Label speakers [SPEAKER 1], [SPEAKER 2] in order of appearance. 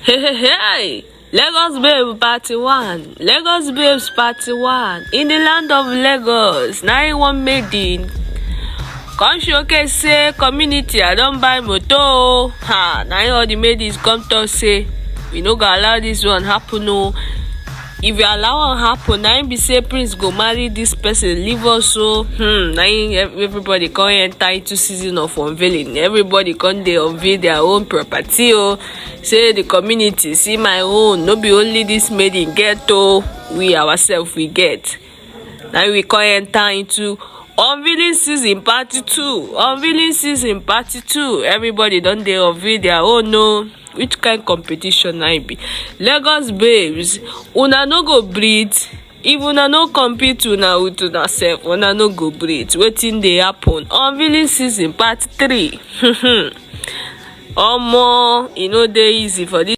[SPEAKER 1] Hey, Lagos Babe Party 1. Lagos Babes Party 1. In the land of Lagos, 91 maiden. Come showcase say community I don't buy motor. Ha, now all the maidens come to say we no go allow this one happen. No. If you allow am happen, na be say prince go marry this person, leave us. So na everybody come enter into season of unveiling. Everybody come dey unveil their own property. Say the community see my own, no be only this maiden get. We ourselves we get. Now we come enter into unveiling season part 2. Unveiling season part 2. Everybody don dey unveil their own. No. Which kind competition na be? Lagos babes, una no go breathe. If una no compete una with una sef, una no go breathe. Wetin dey happen? Unveiling season part 3. Omo, e no dey easy for this